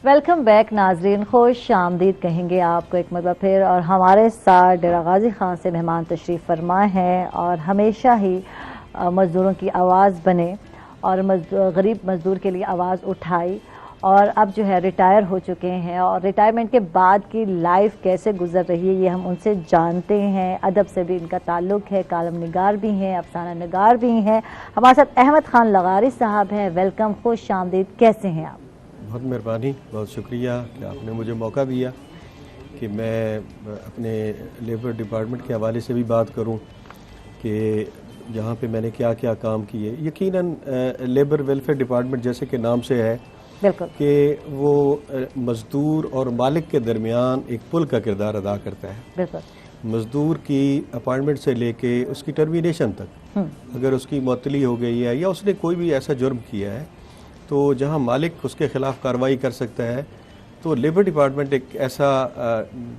Welcome back नाजरीन, खुश आमदीद कहेंगे आपको एक मरतबा फिर। और हमारे साथ डेरा गाजी खान से मेहमान तशरीफ़ फरमा हैं और हमेशा ही मज़दूरों की आवाज़ बने और गरीब मज़दूर के लिए आवाज़ उठाई और अब जो है रिटायर हो चुके हैं और रिटायरमेंट के बाद की लाइफ कैसे गुजर रही है ये हम उनसे जानते हैं। अदब से भी इनका ताल्लुक़ है, कालम निगार भी हैं, अफसाना निगार भी हैं। हमारे साथ अहमद खान लगारी साहब हैं। वेलकम, खुश आमदीद, कैसे हैं आप? बहुत मेहरबानी, बहुत शुक्रिया कि आपने मुझे मौका दिया कि मैं अपने लेबर डिपार्टमेंट के हवाले से भी बात करूं कि यहाँ पे मैंने क्या क्या काम किए। यकीनन लेबर वेलफेयर डिपार्टमेंट जैसे कि नाम से है बिल्कुल कि वो मज़दूर और मालिक के दरमियान एक पुल का किरदार अदा करता है। बिल्कुल मज़दूर की अपॉइंटमेंट से लेके उसकी टर्मिनेशन तक, अगर उसकी मुअत्तली हो गई है या उसने कोई भी ऐसा जुर्म किया है तो जहां मालिक उसके खिलाफ कार्रवाई कर सकता है, तो लेबर डिपार्टमेंट एक ऐसा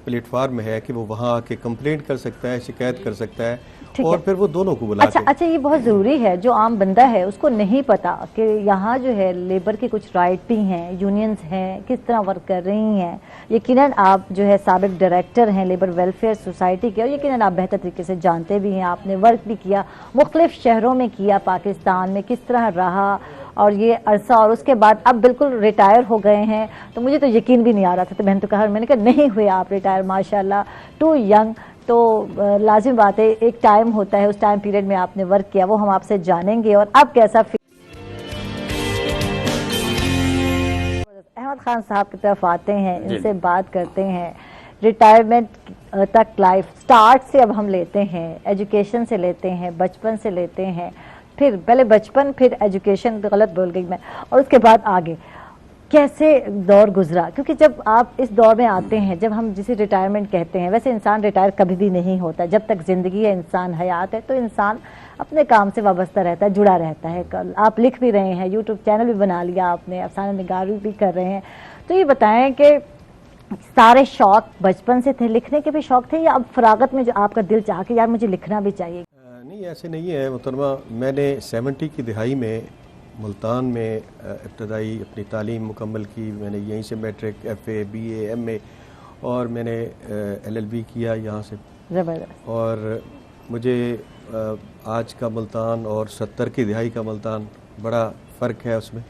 प्लेटफार्म है कि वो वहां आके कंप्लेंट कर सकता है, शिकायत कर सकता है और फिर वो दोनों को बुलाते हैं। अच्छा, ये बहुत ज़रूरी है। जो आम बंदा है उसको नहीं पता कि यहाँ जो है लेबर के कुछ राइट भी हैं, यूनियंस हैं, किस तरह वर्क कर रही हैं। यकीनन आप जो है साबिक डायरेक्टर हैं लेबर वेलफेयर सोसाइटी के और यकीनन आप बेहतर तरीके से जानते भी हैं। आपने वर्क भी किया, मुख्तलिफ शहरों में किया, पाकिस्तान में किस तरह रहा और ये अरसा, और उसके बाद अब बिल्कुल रिटायर हो गए हैं। तो मुझे तो यकीन भी नहीं आ रहा था, तो मैंने कहा नहीं हुए आप रिटायर, माशाल्लाह, टू यंग। तो लाजिम बात है, एक टाइम होता है, उस टाइम पीरियड में आपने वर्क किया, वो हम आपसे जानेंगे। और अब कैसा अहमद खान साहब की तरफ आते हैं, इनसे बात करते हैं। रिटायरमेंट तक लाइफ स्टार्ट से अब हम लेते हैं, एजुकेशन से लेते हैं, बचपन से लेते हैं, फिर पहले बचपन फिर एजुकेशन, गलत बोल गई मैं, और उसके बाद आगे कैसे दौर गुजरा। क्योंकि जब आप इस दौर में आते हैं, जब हम जिसे रिटायरमेंट कहते हैं, वैसे इंसान रिटायर कभी भी नहीं होता। जब तक ज़िंदगी है, इंसान हयात है, तो इंसान अपने काम से वाबस्ता रहता है, जुड़ा रहता है। कल आप लिख भी रहे हैं, यूट्यूब चैनल भी बना लिया आपने, अफसाना निगारी भी कर रहे हैं। तो ये बताएं कि सारे शौक बचपन से थे, लिखने के भी शौक थे, या अब फरागत में जो आपका दिल चाह के यार मुझे लिखना भी चाहिए? नहीं, ऐसे नहीं है मोहतरमा। मैंने 70 की दिहाई में मुल्तान में इब्तदाई अपनी तालीम मुकम्मल की। मैंने यहीं से मैट्रिक, FA, BA, MA और मैंने LLB किया यहाँ से। ज़बरदस्त। और मुझे आज का मुल्तान और 70 की दिहाई का मुल्तान बड़ा फ़र्क है उसमें।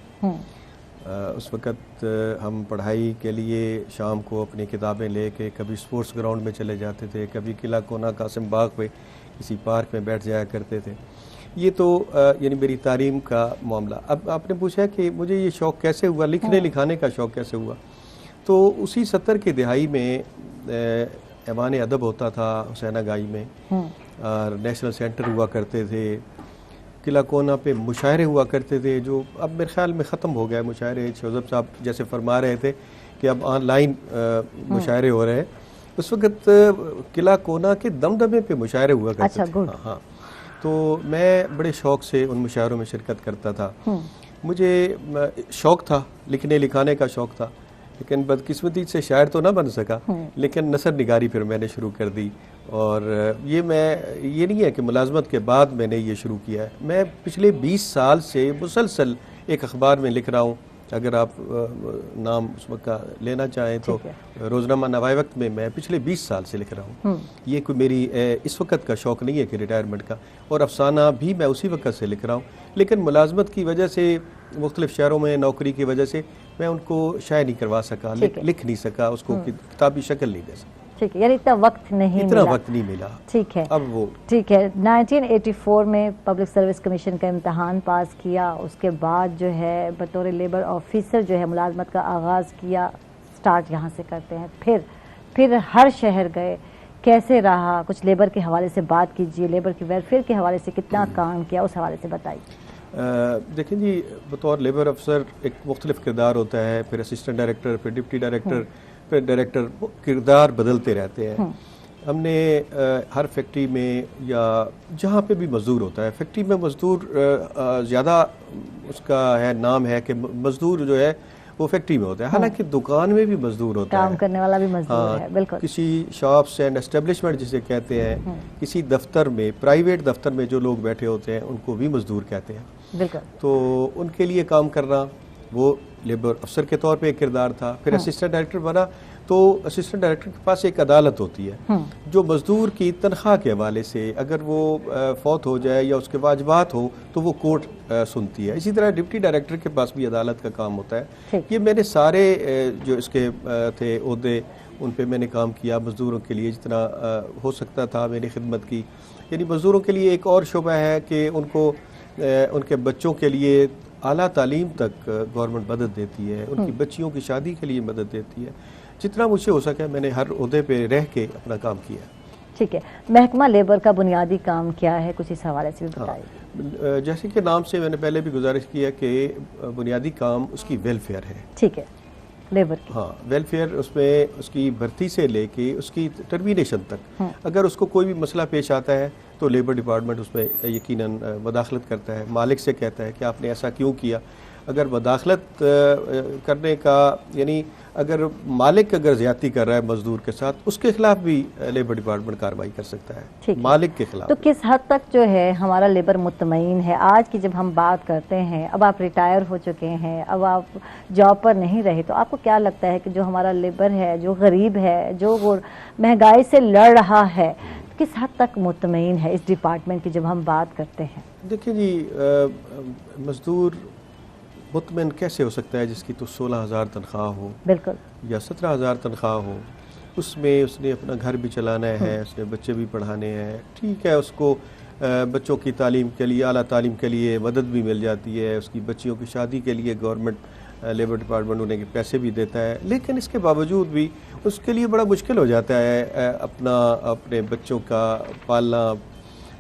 उस वक़्त हम पढ़ाई के लिए शाम को अपनी किताबें लेके कभी स्पोर्ट्स ग्राउंड में चले जाते थे, कभी किला कोना कासिम बाग पे किसी पार्क में बैठ जाया करते थे। ये तो यानी मेरी तालीम का मामला। अब आपने पूछा कि मुझे ये शौक़ कैसे हुआ, लिखने लिखाने का शौक़ कैसे हुआ। तो उसी 70 की दिहाई में ऐवान अदब होता था हुसैना गाई में, और नेशनल सेंटर हुआ करते थे, किला कोना पे मुशायरे हुआ करते थे, जो अब मेरे ख्याल में ख़त्म हो गया मुशायरे। शोज़ब साहब जैसे फरमा रहे थे कि अब ऑनलाइन मुशायरे हो रहे हैं, उस वक़्त किला कोना के दमदमे पे मुशायरे हुआ करते थे। हाँ, तो मैं बड़े शौक़ से उन मुशायरों में शिरकत करता था। मुझे शौक़ था, लिखने लिखाने का शौक़ था, लेकिन बदकिस्मती से शायर तो ना बन सका। लेकिन नसर निगारी फिर मैंने शुरू कर दी। और ये नहीं है कि मुलाजमत के बाद मैंने ये शुरू किया है। मैं पिछले 20 साल से मुसलसल एक अखबार में लिख रहा हूँ। अगर आप नाम उस वक्त का लेना चाहें तो रोज़नामा नवाए वक्त में मैं पिछले 20 साल से लिख रहा हूँ। ये कोई मेरी इस वक्त का शौक़ नहीं है कि रिटायरमेंट का। और अफसाना भी मैं उसी वक्त से लिख रहा हूँ, लेकिन मुलाजमत की वजह से, मुख्तलिफ शहरों में नौकरी की वजह से मैं उनको शायद नहीं करवा सका, लिख नहीं सका, उसको किताबी शक्ल नहीं दे सका। ठीक है, यानी इतना वक्त नहीं मिला। ठीक है, अब वो ठीक है। 1984 में पब्लिक सर्विस कमीशन का इम्तहान पास किया, उसके बाद जो है बतौर लेबर ऑफिसर जो है मुलाजमत का आगाज़ किया। स्टार्ट यहाँ से करते हैं, फिर हर शहर गए, कैसे रहा? कुछ लेबर के हवाले से बात कीजिए, लेबर के वेलफेयर के हवाले से कितना काम किया, उस हवाले से बताइए। देखिए जी, बतौर लेबर अफसर एक मुख्तलिफ किरदार होता है, फिर असिस्टेंट डायरेक्टर, फिर डिप्टी डायरेक्टर, फिर डायरेक्टर, किरदार बदलते रहते हैं। हमने हर फैक्ट्री में या जहाँ पे भी मजदूर होता है, फैक्ट्री में मजदूर ज़्यादा उसका है, नाम है कि मजदूर जो है वो फैक्ट्री में होता है, हालांकि दुकान में भी मजदूर होता है, काम करने वाला भी मजदूर है। बिल्कुल। किसी शॉप्स एंड एस्टेब्लिशमेंट जिसे कहते हैं, किसी दफ्तर में, प्राइवेट दफ्तर में जो लोग बैठे होते हैं उनको भी मजदूर कहते हैं। बिल्कुल। तो उनके लिए काम करना वो लेबर अफसर के तौर पे एक किरदार था, फिर असिस्टेंट डायरेक्टर बना तो असिस्टेंट डायरेक्टर के पास एक अदालत होती है जो मजदूर की तनख्वाह के हवाले से अगर वो फौत हो जाए या उसके वाजबात हो तो वो कोर्ट सुनती है। इसी तरह डिप्टी डायरेक्टर के पास भी अदालत का काम होता है। ये मैंने सारे जो इसके थे ओहदे उन पे मैंने काम किया, मज़दूरों के लिए जितना हो सकता था मैंने खिदमत की। यानी मज़दूरों के लिए एक और शुबा है कि उनको उनके बच्चों के लिए आला तालीम तक गवर्नमेंट मदद देती है, उनकी बच्चियों की शादी के लिए मदद देती है। जितना मुझसे हो सके मैंने हर ओहदे पे रह के अपना काम किया। ठीक है, महकमा लेबर का बुनियादी काम क्या है, कुछ इस हवाले से भी बताइए। हाँ, जैसे कि नाम से मैंने पहले भी गुजारिश किया कि बुनियादी काम उसकी वेलफेयर है। ठीक है, लेबर की। हाँ, वेलफेयर उसमें उसकी भर्ती से लेके उसकी टर्मिनेशन तक अगर उसको कोई भी मसला पेश आता है तो लेबर डिपार्टमेंट उसमें यकीनन मदाखलत करता है, मालिक से कहता है कि आपने ऐसा क्यों किया। अगर मदाखलत करने का यानी अगर मालिक अगर ज्यादती कर रहा है मजदूर के साथ उसके खिलाफ भी लेबर डिपार्टमेंट कार्रवाई कर सकता है, मालिक के खिलाफ। तो किस हद तक जो है हमारा लेबर मुतमईन है? आज की जब हम बात करते हैं, अब आप रिटायर हो चुके हैं, अब आप जॉब पर नहीं रहे, तो आपको क्या लगता है कि जो हमारा लेबर है, जो गरीब है, जो महंगाई से लड़ रहा है, किस हद तक मुतमईन है इस डिपार्टमेंट की जब हम बात करते हैं? देखिए जी, मजदूर मुतमईन कैसे हो सकता है जिसकी तो 16,000 तनख्वाह हो, बिल्कुल, या 17,000 तनख्वाह हो, उसमें उसने अपना घर भी चलाना है, उसने बच्चे भी पढ़ाने हैं। ठीक है, उसको बच्चों की तालीम के लिए, आला तालीम के लिए मदद भी मिल जाती है, उसकी बच्चियों की शादी के लिए गवर्नमेंट लेबर डिपार्टमेंट उन्हें पैसे भी देता है, लेकिन इसके बावजूद भी उसके लिए बड़ा मुश्किल हो जाता है अपने बच्चों का पालना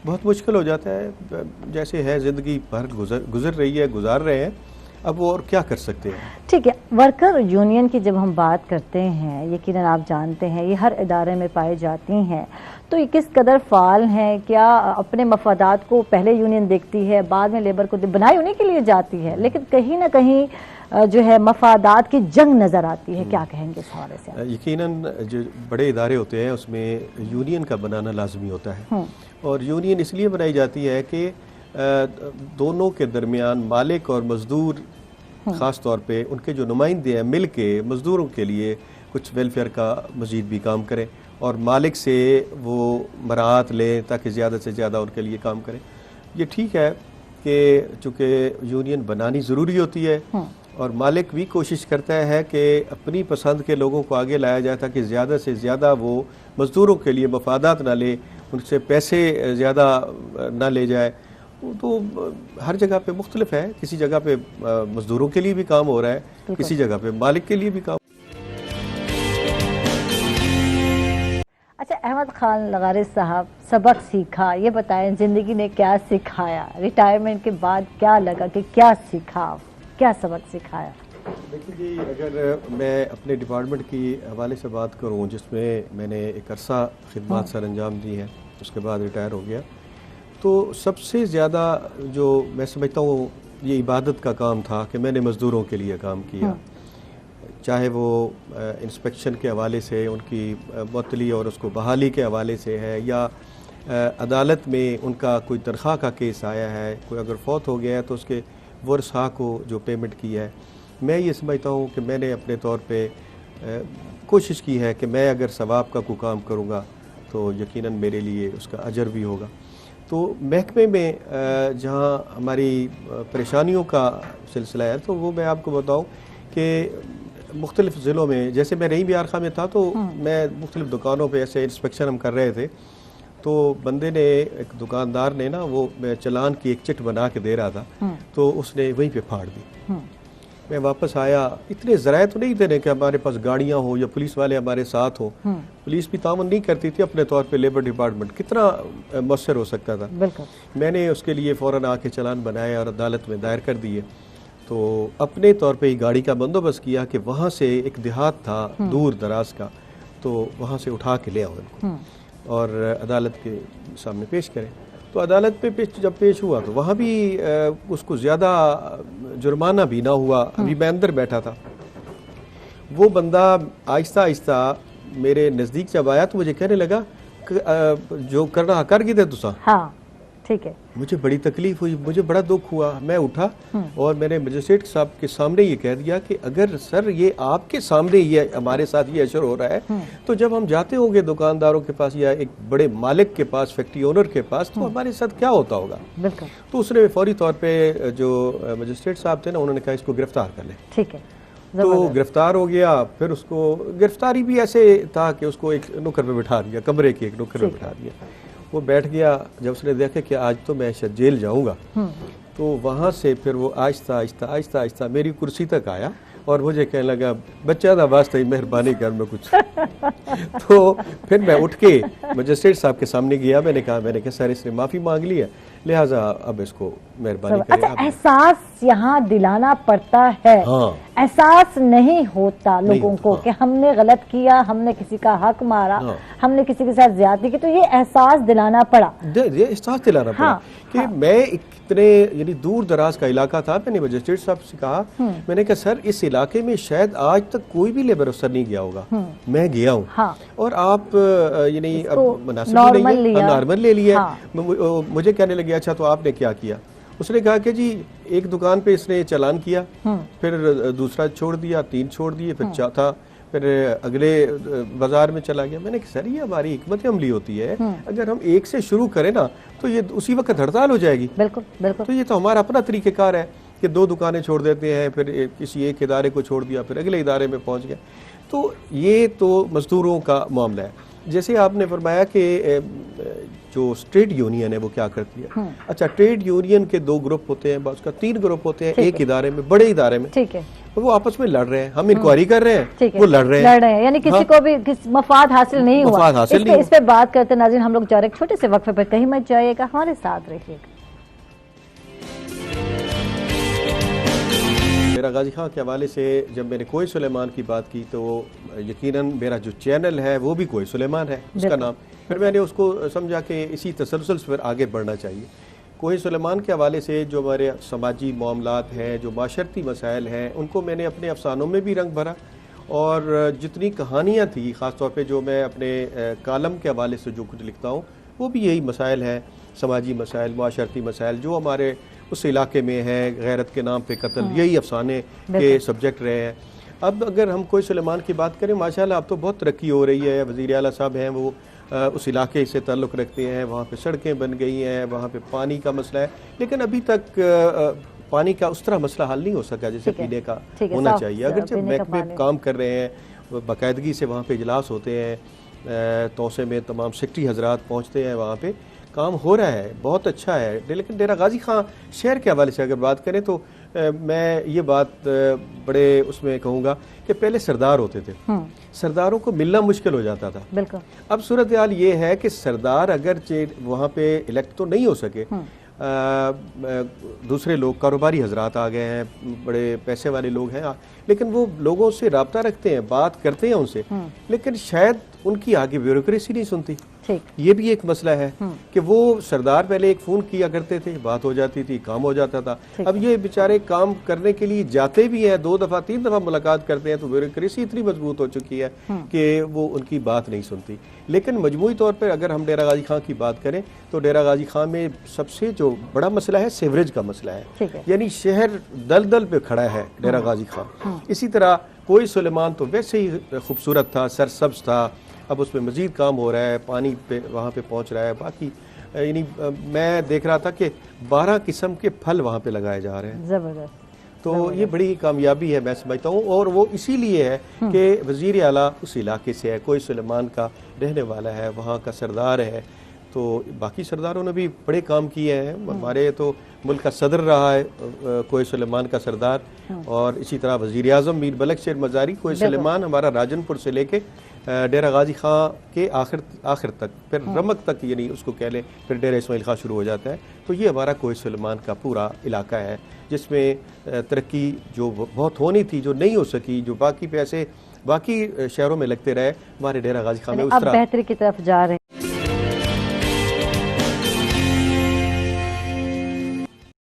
बहुत मुश्किल हो जाता है। जैसे है ज़िंदगी भर गुजर रही है, गुजार रहे हैं, अब वो और क्या कर सकते हैं। ठीक है, वर्कर यूनियन की जब हम बात करते हैं, यकीनन आप जानते हैं ये हर इदारे में पाई जाती हैं, तो ये किस कदर फाल हैं? क्या अपने मफादात को पहले यूनियन देखती है, बाद में लेबर को बनाई उन्हीं के लिए जाती है, लेकिन कहीं ना कहीं जो है मफादात की जंग नज़र आती है? क्या कहेंगे इस हवाले से? यकीनन जो बड़े इदारे होते हैं उसमें यूनियन का बनाना लाजमी होता है, और यूनियन इसलिए बनाई जाती है कि दोनों के दरमियान मालिक और मजदूर ख़ास तौर पे उनके जो नुमाइंदे हैं मिल के मज़दूरों के लिए कुछ वेलफेयर का मज़ीद भी काम करें और मालिक से वो मराहत लें ताकि ज़्यादा से ज़्यादा उनके लिए काम करें। ये ठीक है कि चूँकि यूनियन बनानी ज़रूरी होती है और मालिक भी कोशिश करता है कि अपनी पसंद के लोगों को आगे लाया जाए ताकि ज़्यादा से ज़्यादा वो मज़दूरों के लिए मफादात ना ले, उनसे पैसे ज़्यादा ना ले जाए। तो हर जगह पे मुख्तलिफ है, किसी जगह पे मजदूरों के लिए भी काम हो रहा है, किसी जगह पे मालिक के लिए भी काम। अच्छा, अहमद खान लगारी साहब, सबक सीखा, ये बताएं ज़िंदगी ने क्या सिखाया? रिटायरमेंट के बाद क्या लगा कि क्या सीखा, क्या सबक सिखाया? देखिए जी, अगर मैं अपने डिपार्टमेंट की हवाले से बात करूं जिसमें मैंने एक अरसा खिदमत सर अंजाम दी है, उसके बाद रिटायर हो गया, तो सबसे ज़्यादा जो मैं समझता हूँ ये इबादत का काम था कि मैंने मज़दूरों के लिए काम किया, चाहे वो इंस्पेक्शन के हवाले से उनकी मुअत्तली और उसको बहाली के हवाले से है, या अदालत में उनका कोई तनख्वाह का केस आया है, कोई अगर फौत हो गया है तो उसके वरसा को जो पेमेंट की है। मैं ये समझता हूँ कि मैंने अपने तौर पे कोशिश की है कि मैं अगर सवाब का कोई काम करूँगा तो यकीनन मेरे लिए उसका अजर भी होगा। तो महकमे में जहाँ हमारी परेशानियों का सिलसिला है तो वो मैं आपको बताऊँ कि मुख्तलिफ़ ज़िलों में, जैसे मैं रही बिहार खां में था तो मैं मुख्तलिफ़ दुकानों पे ऐसे इंस्पेक्शन हम कर रहे थे, तो बंदे ने, एक दुकानदार ने ना, वो चलान की एक चिट बना के दे रहा था तो उसने वहीं पे फाड़ दी। मैं वापस आया, इतने ज़राए तो नहीं थे कि हमारे पास गाड़ियाँ हो या पुलिस वाले हमारे साथ हो, पुलिस भी तामन नहीं करती थी अपने तौर पे, लेबर डिपार्टमेंट कितना मौसर हो सकता था। मैंने उसके लिए फ़ौरन आके चलान बनाए और अदालत में दायर कर दिए। तो अपने तौर पे ही गाड़ी का बंदोबस्त किया कि वहाँ से एक देहात था दूर दराज का, तो वहाँ से उठा के ले आओ इनको और अदालत के सामने पेश करें। तो अदालत पे जब पेश हुआ तो वहाँ भी उसको ज़्यादा जुर्माना भी ना हुआ। अभी मैं अंदर बैठा था, वो बंदा आहिस्ता आहिस्ता मेरे नज़दीक जब आया तो मुझे कहने लगा जो करना कर गए थे तुसा। हाँ, ठीक है। मुझे बड़ी तकलीफ हुई, मुझे बड़ा दुख हुआ। मैं उठा और मैंने मजिस्ट्रेट साहब के सामने ये कह दिया कि अगर सर ये आपके सामने ये हमारे साथ ये असर हो रहा है, तो जब हम जाते होंगे दुकानदारों के पास या एक बड़े मालिक के पास, फैक्ट्री ओनर के पास, तो हमारे साथ क्या होता होगा। बिल्कुल। तो उसने फौरी तौर पे जो मजिस्ट्रेट साहब थे ना, उन्होंने कहा इसको गिरफ्तार कर ले। ठीक है। तो गिरफ्तार हो गया। फिर उसको गिरफ्तारी भी ऐसे था कि उसको एक नुक्कड़ पे बिठा दिया, कमरे के एक नुक्कड़ पे बिठा दिया। वो बैठ गया। जब उसने देखा कि आज तो मैं शायद जेल जाऊंगा, तो वहां से फिर वो आहिस्ता आहिस्ता आहिस्ता आहिस्ता मेरी कुर्सी तक आया और मुझे कहने लगा, बच्चा था वास्ते मेहरबानी कर में कुछ। तो फिर मैं उठ के मजिस्ट्रेट साहब के सामने गया। मैंने कहा सर इसने माफी मांग ली है, लिहाजा अब इसको मेहरबानी करें। अच्छा, एहसास यहाँ दिलाना पड़ता है। हाँ। एहसास नहीं होता लोगों को हाँ। कि हमने गलत किया, हमने किसी का हक मारा, हाँ। हमने किसी के साथ ज्यादती की, तो ये एहसास दिलाना पड़ा। ये एहसास दिलाना पड़ा। हाँ। कि हाँ। मैं इतने यानी दूर दराज का इलाका था। मैंने मजिस्ट्रेट साहब से कहा, मैंने कहा सर इस इलाके में शायद आज तक कोई भी लेबर अफसर नहीं गया होगा, मैं गया हूँ। हाँ। और आप यानी अब मुनासिब नॉर्मल नहीं है, लिया। नॉर्मल ले लिया। हाँ। मुझे कहने लगे अच्छा तो आपने क्या किया। उसने कहा कि जी एक दुकान पे इसने चालान किया, फिर दूसरा छोड़ दिया, 3 छोड़ दिए, फिर चौथा, फिर अगले बाजार में चला गया। मैंने कहा सर ये हमारी हिकमत अमली होती है, अगर हम एक से शुरू करें ना तो ये उसी वक्त हड़ताल हो जाएगी। बिल्कुल बिल्कुल। तो ये तो हमारा अपना तरीक़ेकार है कि 2 दुकानें छोड़ देते हैं, फिर किसी एक इदारे को छोड़ दिया, फिर अगले इदारे में पहुंच गया। तो ये तो मजदूरों का मामला है। जैसे आपने फरमाया कि जो ट्रेड यूनियन है वो क्या करती है। अच्छा, ट्रेड यूनियन के 2 ग्रुप होते हैं, उसका 3 ग्रुप होते हैं एक इदारे में, बड़े इदारे में। ठीक है। वो आपस में लड़ रहे हैं, हम इंक्वायरी कर रहे हैं, वो लड़ रहे हैं, यानी किसी को भी मफाद हासिल नहीं हुआ। मफाद हासिल नहीं। इस पे बात करते नाज़रीन, हम लोग जा रहे हैं छोटे से वक्फे पर, कहीं मत जाइएगा, हमारे साथ रहिएगा। मेरा गाजी खां के हवाले से जब मैंने कोई सुलेमान की बात की तो यकीनन मेरा जो चैनल है वो भी कोई सुलेमान है उसका नाम। फिर मैंने उसको समझा कि इसी तसलसल से फिर आगे बढ़ना चाहिए। कोई सुलेमान के हवाले से जो हमारे समाजी मामलात हैं, जो माशरती मसाइल हैं, उनको मैंने अपने अफसानों में भी रंग भरा। और जितनी कहानियाँ थी, ख़ास तौर पे जो मैं अपने कालम के हवाले से जो कुछ लिखता हूँ, वो भी यही मसाइल हैं, समाजी मसाइल, माशरती मसाइल जो हमारे उस इलाके में है। गैरत के नाम पे कत्ल, यही अफसाने के सब्जेक्ट रहे हैं। अब अगर हम कोई सुलेमान की बात करें, माशाल्लाह अब तो बहुत तरक्की हो रही है। वज़ीर आला साहब हैं, वो उस इलाके से ताल्लुक़ रखते हैं, वहाँ पे सड़कें बन गई हैं, वहाँ पे पानी का मसला है, लेकिन अभी तक पानी का उस तरह मसला हल नहीं हो सका जैसे पीने का होना चाहिए। अगर जब महकमे काम कर रहे हैं, बाकायदगी से वहाँ पे इजलास होते हैं, तोसे में तमाम सेक्रेटरी हजरात पहुँचते हैं, वहाँ पे काम हो रहा है, बहुत अच्छा है। लेकिन डेरा गाजी खां शहर के हवाले से अगर बात करें तो मैं ये बात बड़े उसमें कहूँगा कि पहले सरदार होते थे, सरदारों को मिलना मुश्किल हो जाता था। बिल्कुल। अब सूरत हाल ये है कि सरदार अगर वहाँ पे इलेक्ट तो नहीं हो सके, दूसरे लोग कारोबारी हजरात आ गए हैं, बड़े पैसे वाले लोग हैं, लेकिन वो लोगों से राब्ता रखते हैं, बात करते हैं उनसे, लेकिन शायद उनकी आगे ब्यूरोक्रेसी नहीं सुनती। ये भी एक मसला है कि वो सरदार पहले एक फोन किया करते थे, बात हो जाती थी, काम हो जाता था। अब ये बेचारे काम करने के लिए जाते भी हैं, 2 दफा 3 दफा मुलाकात करते हैं, तो ब्यूरोक्रेसी इतनी मजबूत हो चुकी है कि वो उनकी बात नहीं सुनती। लेकिन मजमूई तौर पर अगर हम डेरा गाजी खां की बात करें तो डेरा गाजी खां में सबसे जो बड़ा मसला है सीवरेज का मसला है, यानी शहर दलदल पे खड़ा है डेरा गाजी खां। इसी तरह कोई सुलेमान तो वैसे ही खूबसूरत था, सरसब्ज था, अब उसमें मजीद काम हो रहा है, पानी पे वहाँ पे पहुँच रहा है। बाकी यानी मैं देख रहा था कि 12 किस्म के फल वहाँ पे लगाए जा रहे हैं। जबरदस्त। तो ये बड़ी कामयाबी है मैं समझता हूँ, और वो इसीलिए है कि वज़ीर आला उस इलाके से है, कोई सुलेमान का रहने वाला है, वहाँ का सरदार है। तो बाकी सरदारों ने भी बड़े काम किए हैं। हमारे तो मुल्क का सदर रहा है कोई सुलेमान का सरदार, और इसी तरह वज़ीर आज़म मीर बलक शेर मज़ारी कोई सुलेमान हमारा राजनपुर से लेके डेरा गाजी खां के आखिर तक, फिर रमक तक, यानी उसको कह लें, फिर डेरा इस्माइल खां शुरू हो जाता है। तो ये हमारा कोई सुलेमान का पूरा इलाका है जिसमें तरक्की जो बहुत होनी थी, जो नहीं हो सकी, जो बाकी पैसे बाकी शहरों में लगते रहे, हमारे डेरा गाजी खां में उस तरह बेहतरी की तरफ जा रहे हैं।